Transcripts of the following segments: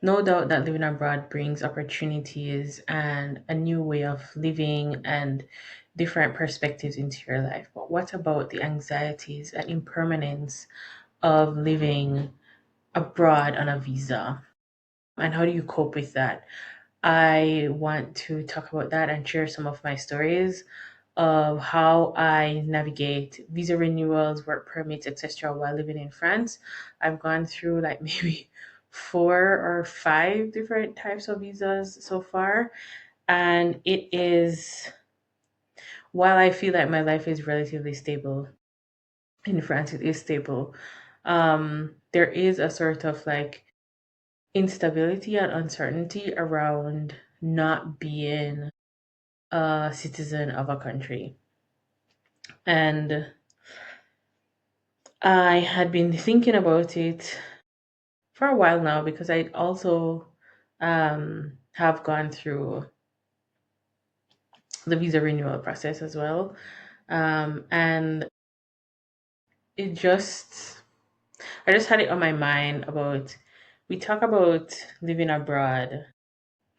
No doubt that living abroad brings opportunities and a new way of living and different perspectives into your life. But what about the anxieties and impermanence of living abroad on a visa? And how do you cope with that? I want to talk about that and share some of my stories of how I navigate visa renewals, work permits, etc. while living in France. I've gone through like maybe 4 or 5 different types of visas so far. And it is, while I feel like my life is relatively stable in France, it is stable. There is a sort of like instability and uncertainty around not being a citizen of a country. And I had been thinking about it for a while now because I also have gone through the visa renewal process as well. And it just, I just had it on my mind about, we talk about living abroad.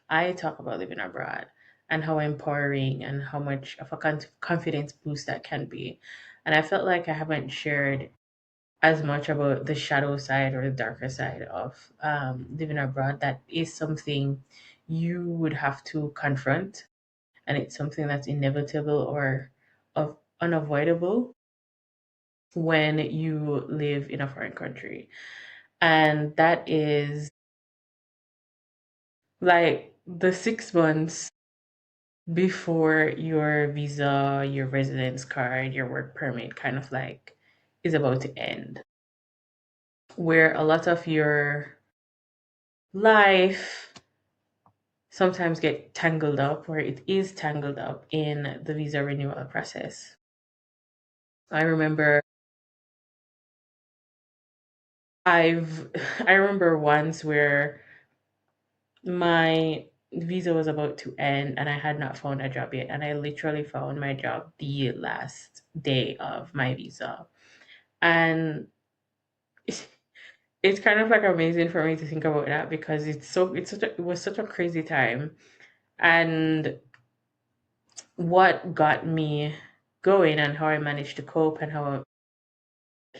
I talk about living abroad and how empowering and how much of a confidence boost that can be. And I felt like I haven't shared as much about the shadow side or the darker side of living abroad. That is something you would have to confront, and it's something that's inevitable or unavoidable when you live in a foreign country. And that is like the 6 months before your visa, your residence card, your work permit kind of like is about to end, where a lot of your life sometimes get tangled up, or it is tangled up in the visa renewal process. I remember I've I remember once where my visa was about to end and I had not found a job yet, and I literally found my job the last day of my visa. And it's kind of like amazing for me to think about that because it was such a crazy time. And what got me going and how I managed to cope and how it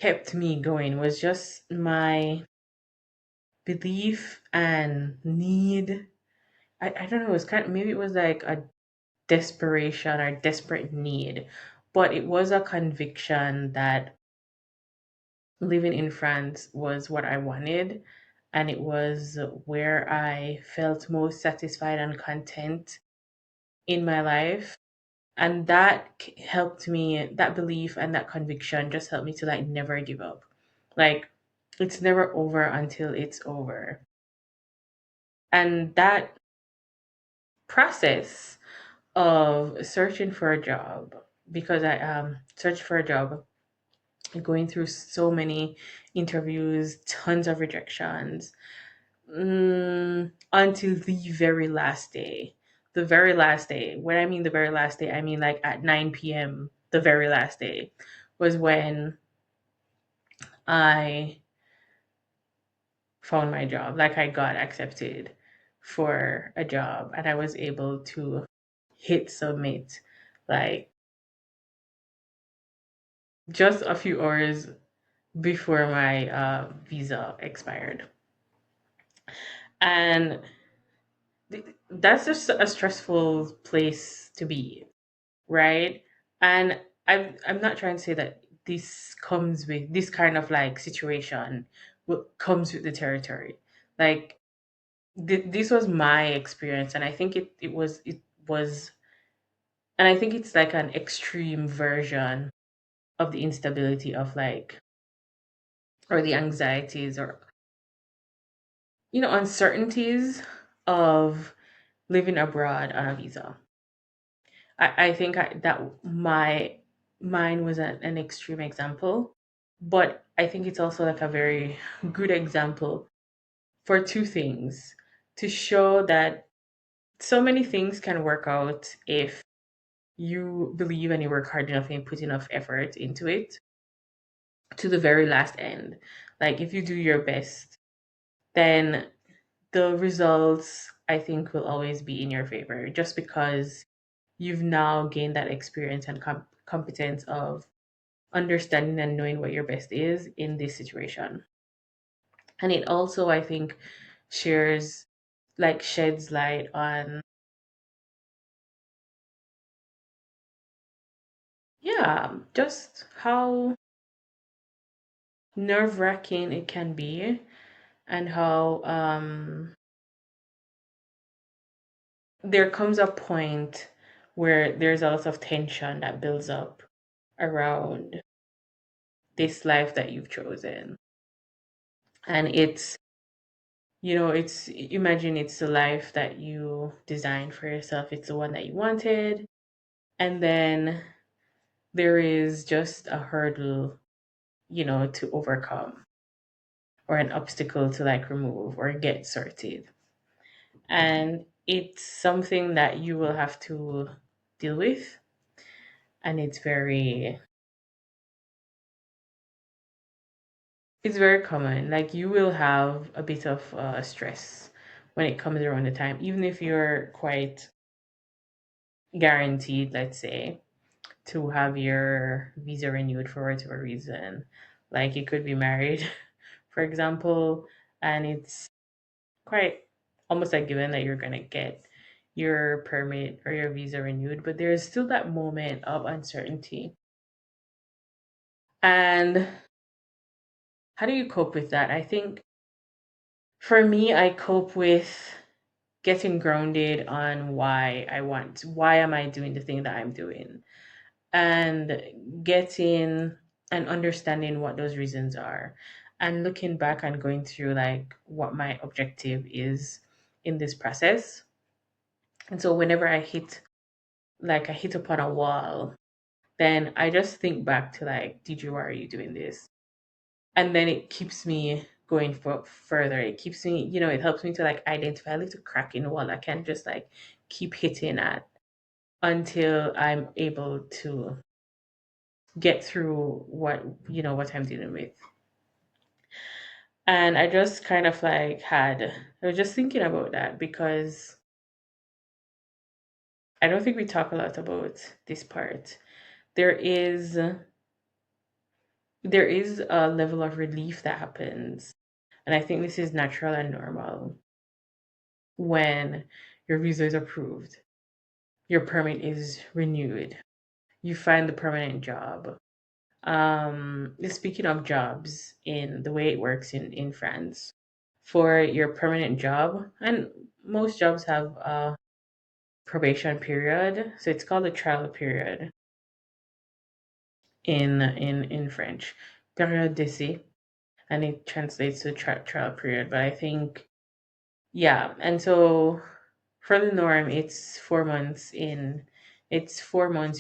kept me going was just my belief and need. I don't know, it was kind of, maybe it was like a desperation or desperate need, but it was a conviction that living in France was what I wanted, and it was where I felt most satisfied and content in my life. And that helped me, that belief and that conviction just helped me to like never give up. Like, it's never over until it's over. And that process of searching for a job, because I searched for a job, going through so many interviews, tons of rejections, until the very last day. The very last day. When I mean the very last day, I mean like at 9 p.m., the very last day was when I found my job. Like, I got accepted for a job and I was able to hit submit like just a few hours before my visa expired. And that's just a stressful place to be, right? And I'm not trying to say that this comes with this kind of like situation comes with the territory. Like, this was my experience, and I think it was, and I think it's like an extreme version of the instability of like, or the anxieties, or uncertainties of living abroad on a visa. I think that mine was an extreme example, but I think it's also like a very good example for two things: to show that so many things can work out if you believe and you work hard enough and put enough effort into it to the very last end. Like, if you do your best, then the results I think will always be in your favor just because you've now gained that experience and competence of understanding and knowing what your best is in this situation. And it also, I think, shares sheds light on, yeah, just how nerve-wracking it can be, and how there comes a point where there's a lot of tension that builds up around this life that you've chosen. And it's, imagine it's the life that you designed for yourself, it's the one that you wanted, and then there is just a hurdle, to overcome, or an obstacle to remove or get sorted. And it's something that you will have to deal with. And it's very common. Like, you will have a bit of stress when it comes around the time, even if you're quite guaranteed, let's say, to have your visa renewed for whatever reason. Like, you could be married, for example, and it's quite almost like given that you're gonna get your permit or your visa renewed, but there's still that moment of uncertainty. And how do you cope with that? I think for me, I cope with getting grounded on why am I doing the thing that I'm doing, and getting and understanding what those reasons are, and looking back and going through what my objective is in this process. And so whenever I hit upon a wall, then I just think back to Diedre, why are you doing this? And then it keeps me going further. It keeps me, it helps me to identify a little crack in the wall I can just keep hitting at until I'm able to get through what I'm dealing with. And I just kind of I was just thinking about that because I don't think we talk a lot about this part. There is there is a level of relief that happens. And I think this is natural and normal when your visa is approved, your permit is renewed, you find the permanent job. Speaking of jobs, in the way it works in France, for your permanent job, and most jobs have a probation period, so it's called a trial period in French, période d'essai, and it translates to trial period. But I think, yeah, and so for the norm, it's 4 months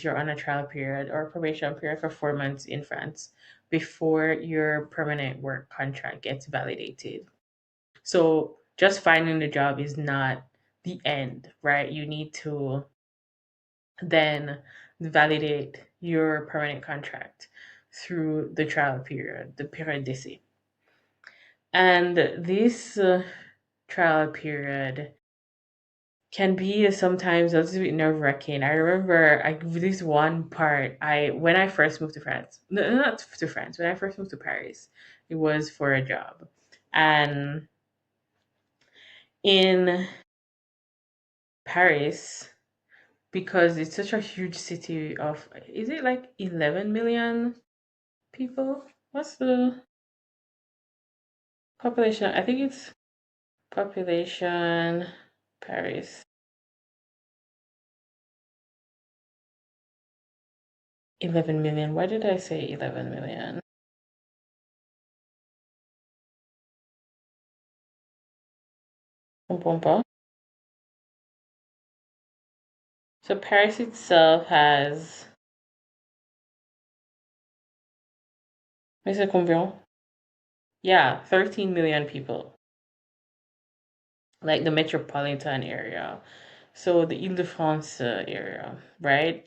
you're on a trial period or probation period for 4 months in France before your permanent work contract gets validated. So just finding the job is not the end, right? You need to then validate your permanent contract through the trial period, the période d'essai. And this trial period can be sometimes a little bit nerve wracking. I remember this one part. When I first moved to France, no, not to France. When I first moved to Paris, it was for a job, and in Paris, because it's such a huge city of, is it 11 million people? What's the population? I think it's population Paris 11 million. Why did I say 11 million? Pom, pom, pom. So Paris itself has, mais c'est combien? Yeah, 13 million people, like the metropolitan area. So the Ile-de-France area, right?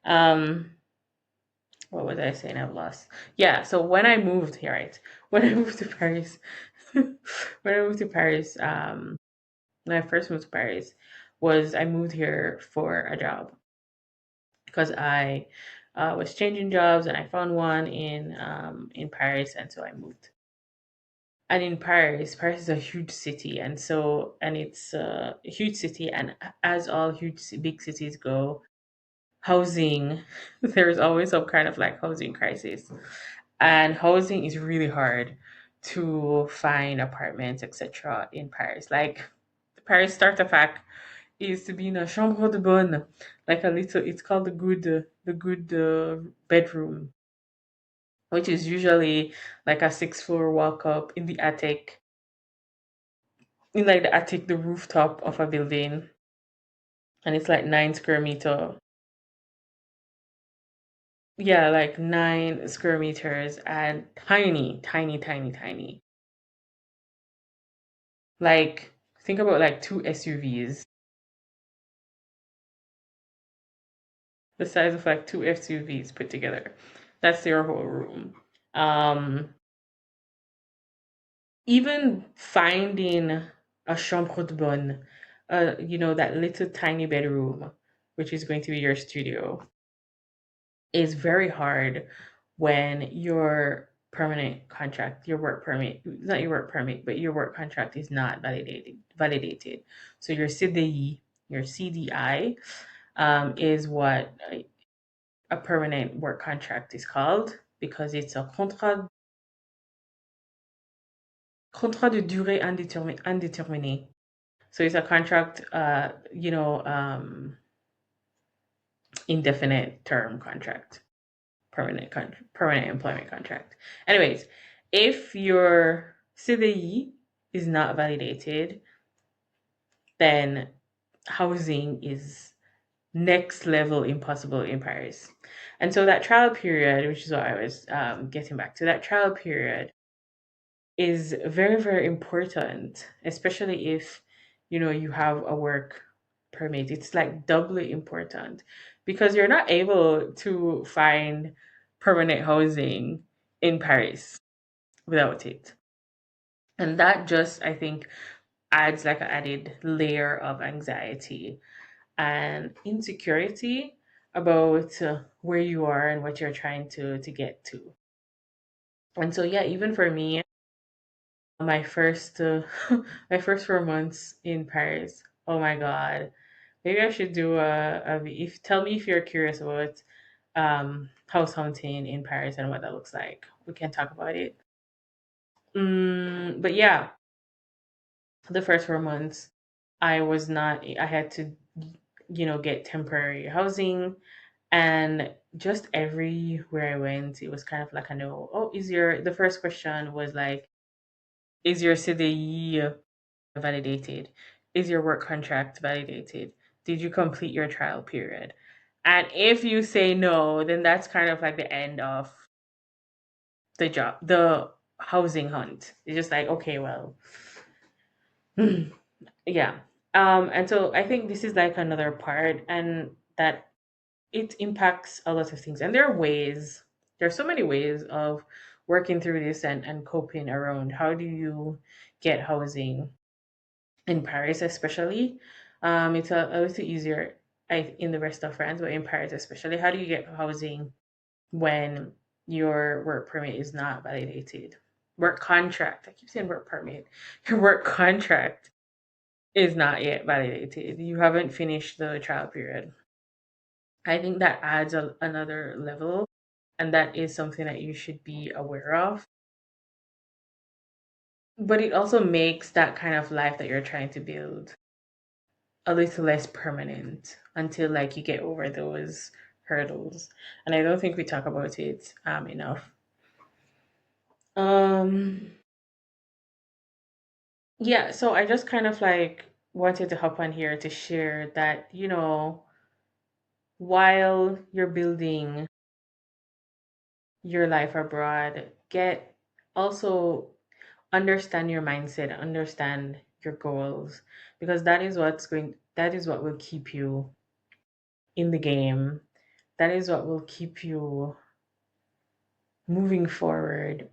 Um, what was I saying? I've lost. Yeah, so when I moved here, right? When I moved to Paris, when I moved to Paris, when I first moved to Paris, was I moved here for a job because I was changing jobs and I found one in Paris, and so I moved. And in Paris, Paris is a huge city, and so and it's a huge city, and as all big cities go, housing there's always some kind of like housing crisis, and housing is really hard to find apartments, etc. in Paris. Like the Paris starter pack is to be in a chambre de bonne, like a little. It's called the good bedroom, which is usually like a six-floor walk up in the attic, in like the attic, the rooftop of a building, and it's like 9 square meter. Yeah, like 9 square meters and tiny, tiny, tiny, tiny. Like think about like two SUVs, the size of like two SUVs put together. That's their whole room. Um, Even finding a chambre de bonne, that little tiny bedroom, which is going to be your studio, is very hard when your work permit, not your work permit, but your work contract is not validated. So your CDI, your CDI, is what a permanent work contract is called, because it's a contrat de durée indéterminée. So it's a contract, indefinite term contract, permanent employment contract. Anyways, if your CDI is not validated, then housing is next level impossible in Paris. And so that trial period, which is what I was getting back to, that trial period is very, very important, especially if you have a work permit. It's like doubly important because you're not able to find permanent housing in Paris without it. And that just, I think, adds like an added layer of anxiety and insecurity about where you are and what you're trying to get to. And so, yeah, even for me, my first my first 4 months in Paris. Oh my God. Maybe I should do if tell me if you're curious about house hunting in Paris and what that looks like. We can talk about it. But yeah, the first 4 months I had to get temporary housing, and just everywhere I went it was kind of like a no. Oh, the first question was like, is your CDI validated? Is your work contract validated? Did you complete your trial period? And if you say no, then that's kind of like the end of the housing hunt. It's just like, okay, well, yeah. And so I think this is like another part, and that it impacts a lot of things. And there are so many ways of working through this and coping around how do you get housing in Paris, especially. It's a little easier in the rest of France, but in Paris, especially, how do you get housing when your work permit is not validated? Work contract. I keep saying work permit. Your work contract is not yet validated. You haven't finished the trial period. I think that adds another level, and that is something that you should be aware of. But it also makes that kind of life that you're trying to build a little less permanent until like you get over those hurdles. And I don't think we talk about it enough. Um yeah, so I just kind of like wanted to hop on here to share that, while you're building your life abroad, get also understand your mindset, understand your goals, because that is what will keep you in the game. That is what will keep you moving forward.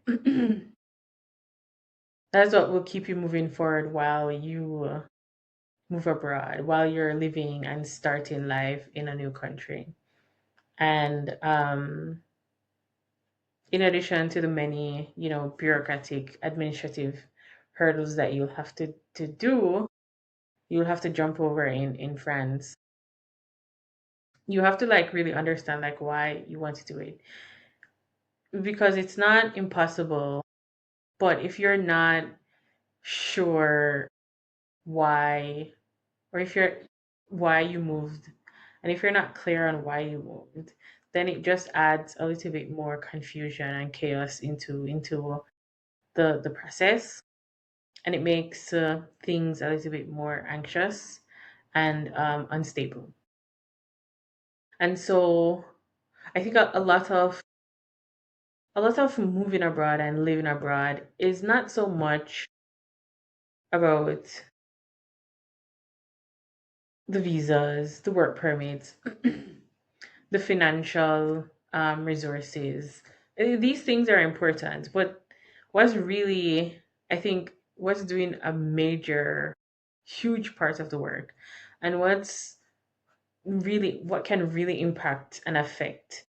That's what will keep you moving forward while you move abroad, while you're living and starting life in a new country. And in addition to the many, bureaucratic, administrative hurdles that you'll have to do, you'll have to jump over in France. You have to like really understand like why you want to do it because it's not impossible. But if you're not sure why, or if you're why you moved, and if you're not clear on why you moved, then it just adds a little bit more confusion and chaos into the process, and it makes things a little bit more anxious and unstable. And so I think a lot of moving abroad and living abroad is not so much about the visas, the work permits, the financial resources. These things are important, but what's really, I think, what's doing a major, huge part of the work, and what can really impact and affect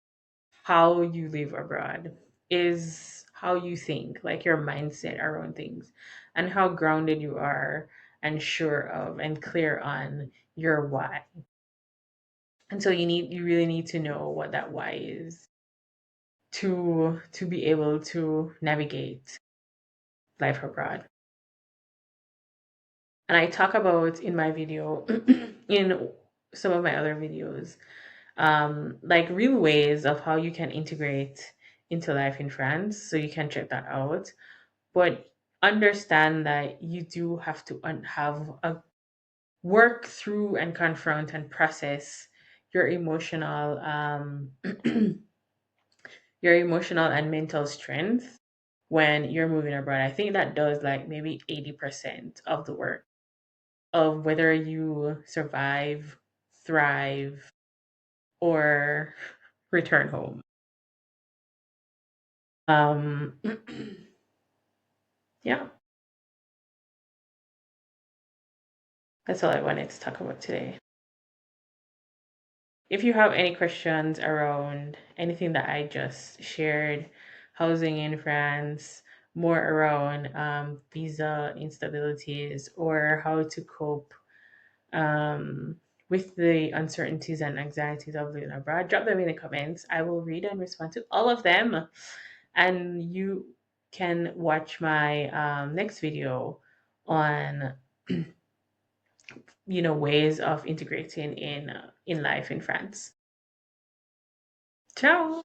how you live abroad is how you think, like your mindset around things, and how grounded you are and sure of and clear on your why. And so you really need to know what that why is to be able to navigate life abroad. And I talk about in my video in some of my other videos like real ways of how you can integrate into life in France. So you can check that out. But understand that you do have to have a work through and confront and process your emotional your emotional and mental strength when you're moving abroad. I think that does like maybe 80% of the work of whether you survive, thrive, or return home. Um, yeah, that's all I wanted to talk about today. If you have any questions around anything that I just shared, housing in France, more around visa instabilities, or how to cope um, with the uncertainties and anxieties of living abroad, drop them in the comments. I will read and respond to all of them. And you can watch my next video on ways of integrating in life in France. Ciao.